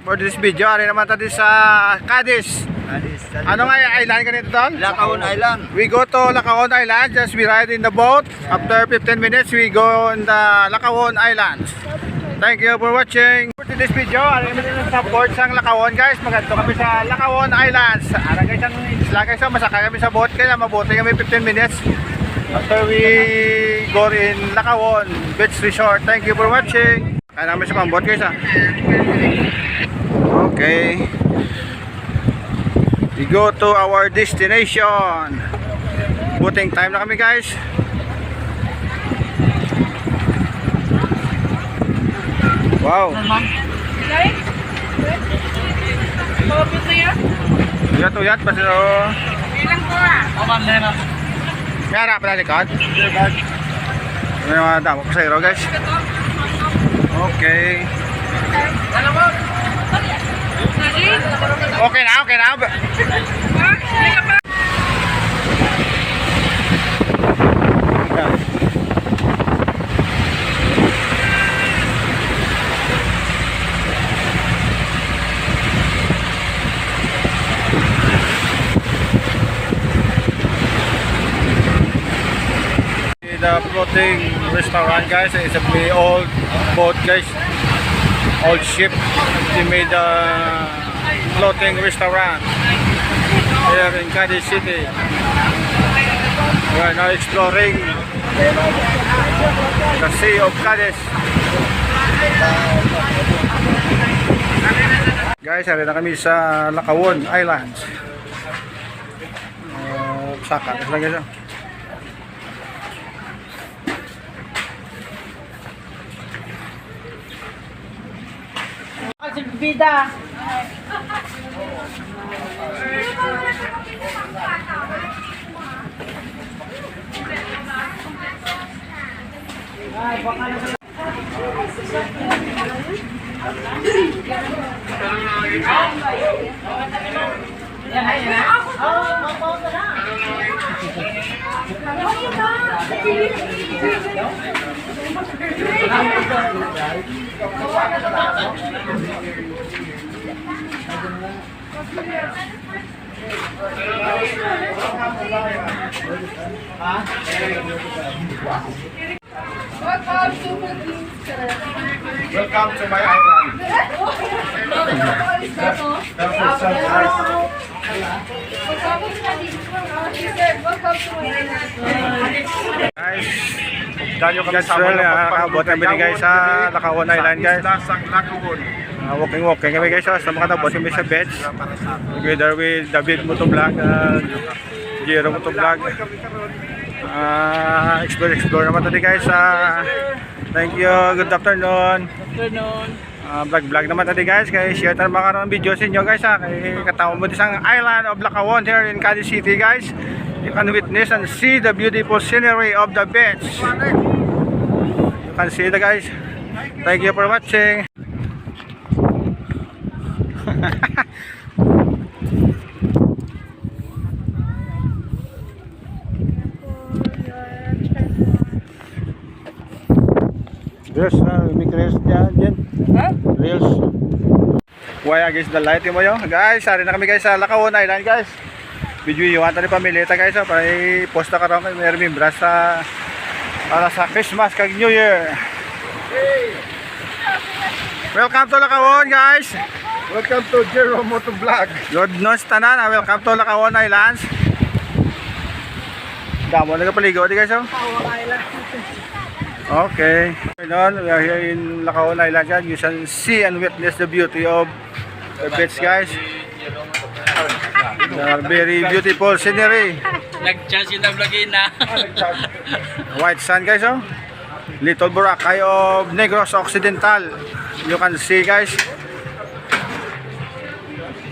for this video. Ari naman tayo sa Cadiz. Ano nga island ganito doon? Lacaon Island. We go to Lacaon Island. Just we ride in the boat. After 15 minutes, we go in the Lacaon Islands. Thank you for watching. For this video, ari naman tayo sa port sa Lacaon guys. Maganto kami sa Lacaon Islands. Ara guys ang isla guys. Masaka kami sa boat kaya mabuti kami 15 minutes. After we go in Lacaon Beach Resort. Thank you for watching. Kaya namin sa pambot guys ha. Okay. We go to our destination. Buting time na kami guys. Wow. Uyat-uyat pa sila. Ilang ko ah? Oman na. May harap na likod. May mga damo pa sa iro guys. Okay. Okay na, okay na. The floating restaurant guys, it's a very old boat guys, old ship. They made a floating restaurant here in Cadiz City. We are now exploring the Sea of Cadiz. Guys, hari na kami sa Lacaon Islands. Saka, lang guys. Bida. Ay, baka na. Welcome to my island. Guys, dahil yung kasama na nakakabot kami guys sa Lacaon Island guys. Walking kami guys sa makakabot kami sa beach. Together with David Motovlog, Jero Motovlog. Explore naman tayo guys. Thank you, good afternoon. Vlog naman tayo guys. Kaya share tayo makaroon ng video sa inyo guys ha. Kaya katawang mo isang island of Lacaon here in Cadiz City guys. You can witness and see the beautiful scenery of the beach. You can see the guys. Thank you for watching. Reels, may reels dyan. Huh? Reels. Why against the light mo yun? Guys, sari na kami guys sa Lacaon Island guys. Video yung ata ni pamilita guys. Para i-post na karoon kayo may remembrance sa para sa Christmas kag New Year. Welcome to Lacaon guys. Welcome to Jero Motovlog. Good news tanan. Welcome to Lacaon Islands. Damo nagapaligo di guys oh. Okay. We are here in Lacaon Island. You can see and witness the beauty of the beach guys. Very beautiful scenery. Nag-chance yung nablogin na. White sand guys oh. Little Boracay of Negros Occidental. You can see guys.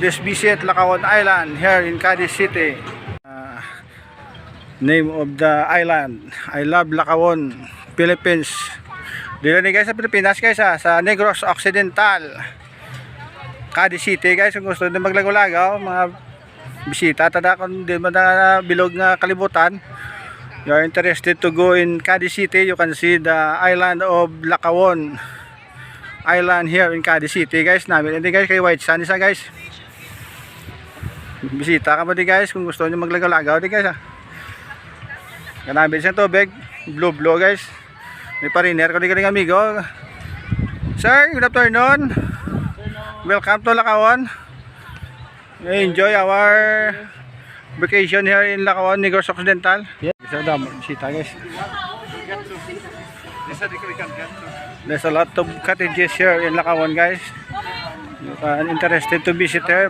This visit Lacaon Island here in Cadiz City. Name of the island, I love Lacaon, Philippines. Dito ni guys sa Pilipinas guys sa Negros Occidental, Cadiz City guys. Kung gusto din maglagaw-lagaw, mga bisita tada kung di mo na bilog nga kalibutan, you are interested to go in Cadiz City, you can see the island of Lacaon. Island here in Cadiz City guys. Namin hindi guys kay White Sand isa guys. Bisita ka pa di guys kung gusto niyo maglagaw-lagaw di guys ha. Ganabit siyang tubig, blue guys. May pariner ko di kaling amigo. Sir, good afternoon. Welcome to Lakawan. Enjoy our vacation here in Lakawan, Negros Occidental. Isa damo, bisita guys. There's a lot of cottages here in Lakawan guys. You can interested to visit here.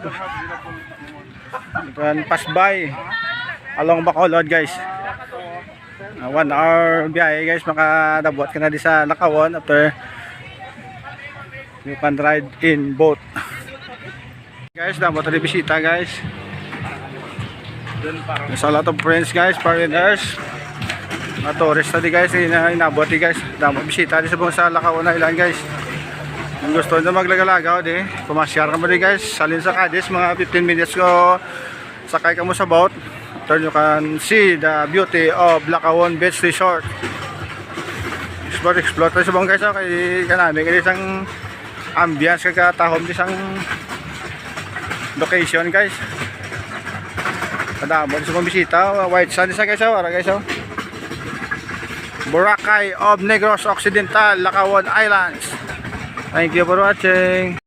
You can pass by along Bacolod guys. 1 hour biyahe guys, makadabot ka na di sa Lakawan after you can ride in boat. Guys, damo tayo bisita guys. There's a lot of friends guys, foreigners. Mga tourist tadi guys, inabot di guys. Damo bisita di sa Lakawan Island guys. Kung gusto nyo maglagalagaw di, pumasyar ka mo di guys. Salin sa Cadiz, mga 15 minutes ko sakay ka mo sa boat. After you can see the beauty of Lakawan Beach Resort. Explore tayo sa bang guys, kay kanami kay isang ambience kagatahom di isang location guys. Kadamo di sa mga bisita. White Sand isa guys, ara guys. Boracay of Negros Occidental, Lakawan Islands. Thank you for watching.